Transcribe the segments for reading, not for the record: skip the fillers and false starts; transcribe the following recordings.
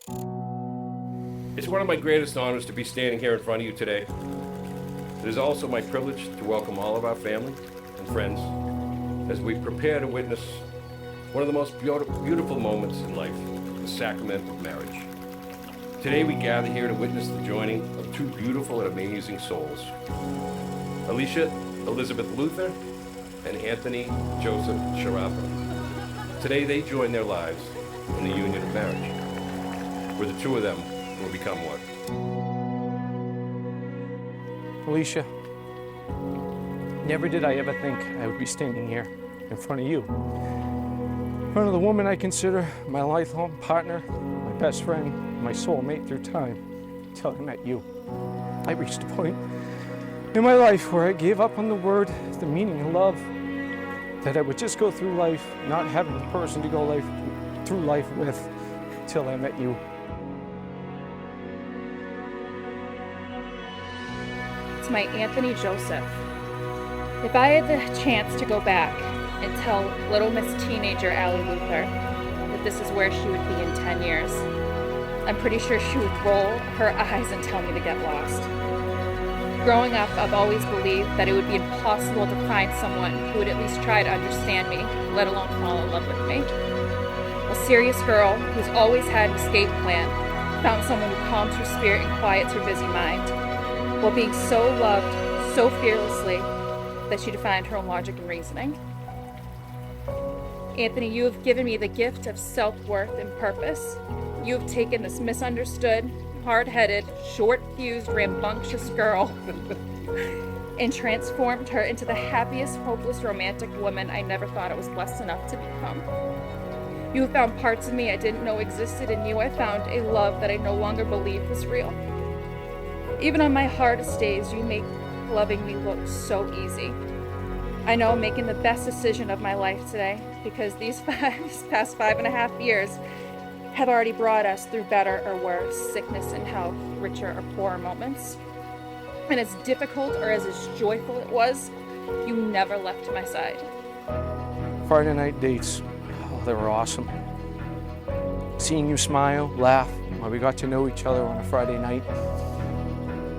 It's one of my greatest honors to be standing here in front of you today. It is also my privilege to welcome all of our family and friends as we prepare to witness one of the most beautiful moments in life, the sacrament of marriage. Today we gather here to witness the joining of two beautiful and amazing souls, Alicia Elizabeth Luther and Anthony Joseph Sharapa. Today they join their lives in the union of marriage, where the two of them will become one. Alicia, never did I ever think I would be standing here in front of you. In front of the woman I consider my lifelong partner, my best friend, my soulmate through time, until I met you. I reached a point in my life where I gave up on the word, the meaning of love, that I would just go through life not having the person to go through life with until I met you. It's my Anthony Joseph. If I had the chance to go back and tell little Miss Teenager Allie Luther that this is where she would be in 10 years, I'm pretty sure she would roll her eyes and tell me to get lost. Growing up, I've always believed that it would be impossible to find someone who would at least try to understand me, let alone fall in love with me. A serious girl who's always had an escape plan found someone who calms her spirit and quiets her busy mind, while being so loved so fearlessly that she defined her own logic and reasoning. Anthony, you have given me the gift of self-worth and purpose. You have taken this misunderstood, hard-headed, short-fused, rambunctious girl and transformed her into the happiest, hopeless, romantic woman I never thought I was blessed enough to become. You have found parts of me I didn't know existed. In you I found a love that I no longer believed was real. Even on my hardest days, you make loving me look so easy. I know I'm making the best decision of my life today because these past 5.5 years have already brought us through better or worse, sickness and health, richer or poorer moments. And as difficult or as joyful it was, you never left my side. Friday night dates, oh, they were awesome. Seeing you smile, laugh, while we got to know each other on a Friday night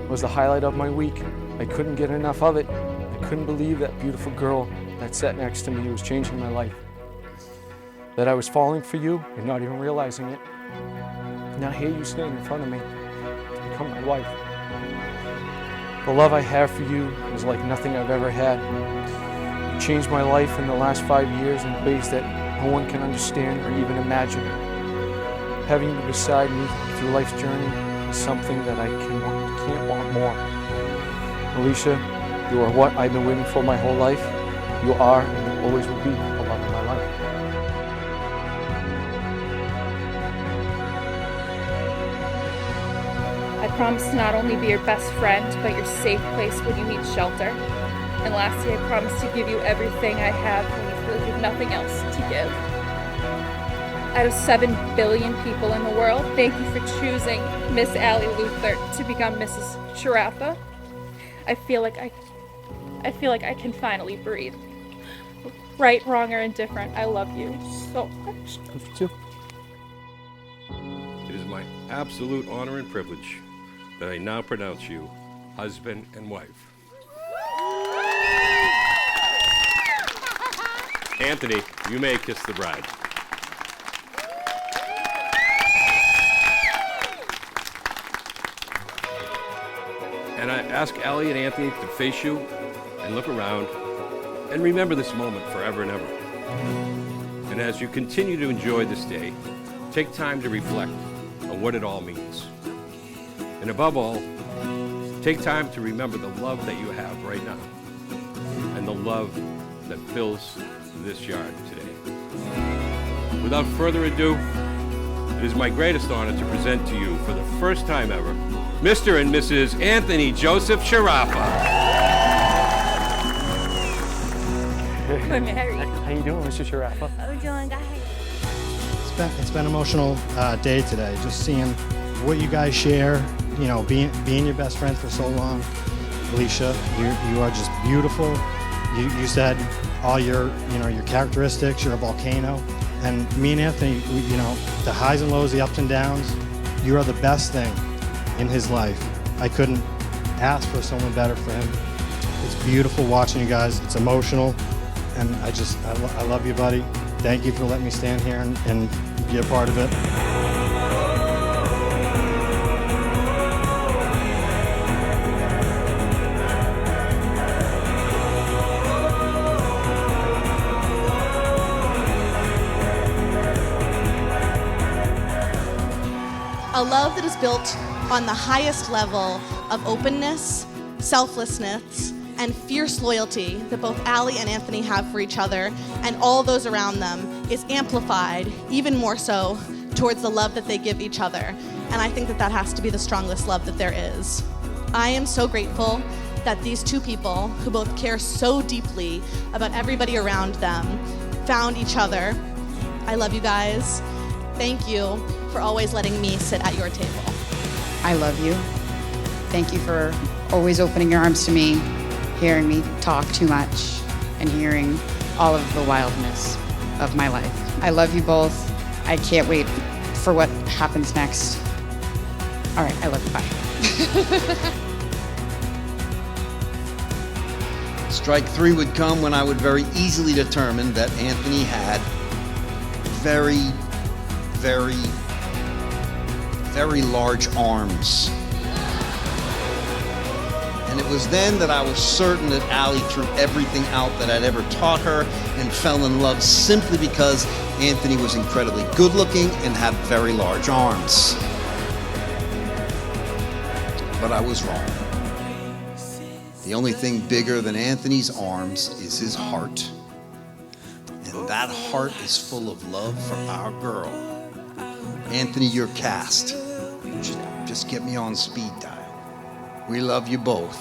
was the highlight of my week. I couldn't get enough of it. I couldn't believe that beautiful girl that sat next to me was changing my life. That I was falling for you and not even realizing it. Now here you stand in front of me to become my wife. The love I have for you is like nothing I've ever had. You changed my life in the last 5 years in ways that no one can understand or even imagine. Having you beside me through life's journey is something that I can't want more. Alicia, you are what I've been waiting for my whole life. You are and you always will be the love of my life. I promise to not only be your best friend, but your safe place when you need shelter. And lastly, I promise to give you everything I have when you feel like you have nothing else to give. Out of 7 billion people in the world, thank you for choosing Miss Allie Luther to become Mrs. Sharapa. I feel like I can finally breathe. Right, wrong, or indifferent, I love you so much. Love you too. It is my absolute honor and privilege that I now pronounce you husband and wife. Anthony, you may kiss the bride. And I ask Allie and Anthony to face you and look around and remember this moment forever and ever. And as you continue to enjoy this day, take time to reflect on what it all means. And above all, take time to remember the love that you have right now and the love that fills this yard today. Without further ado, it is my greatest honor to present to you for the first time ever, Mr. and Mrs. Anthony Joseph Sharapa. We're married. How you doing, Mr. Sharapa? How are we doing, guys? It's been an emotional day today, just seeing what you guys share, you know, being your best friend for so long. Alicia, you are just beautiful. You said all your characteristics, you're a volcano. And me and Anthony, the highs and lows, the ups and downs, you are the best thing in his life. I couldn't ask for someone better for him. It's beautiful watching you guys. It's emotional, and I love you, buddy. Thank you for letting me stand here and be a part of it. A love that is built on the highest level of openness, selflessness, and fierce loyalty that both Allie and Anthony have for each other and all those around them is amplified even more so towards the love that they give each other. And I think that that has to be the strongest love that there is. I am so grateful that these two people, who both care so deeply about everybody around them, found each other. I love you guys. Thank you for always letting me sit at your table. I love you. Thank you for always opening your arms to me, hearing me talk too much, and hearing all of the wildness of my life. I love you both. I can't wait for what happens next. All right, I love you. Bye. Strike three would come when I would very easily determine that Anthony had very large arms. And it was then that I was certain that Allie threw everything out that I'd ever taught her and fell in love simply because Anthony was incredibly good looking and had very large arms. But I was wrong. The only thing bigger than Anthony's arms is his heart. And that heart is full of love for our girl. Anthony, you're cast. Just get me on speed dial. We love you both.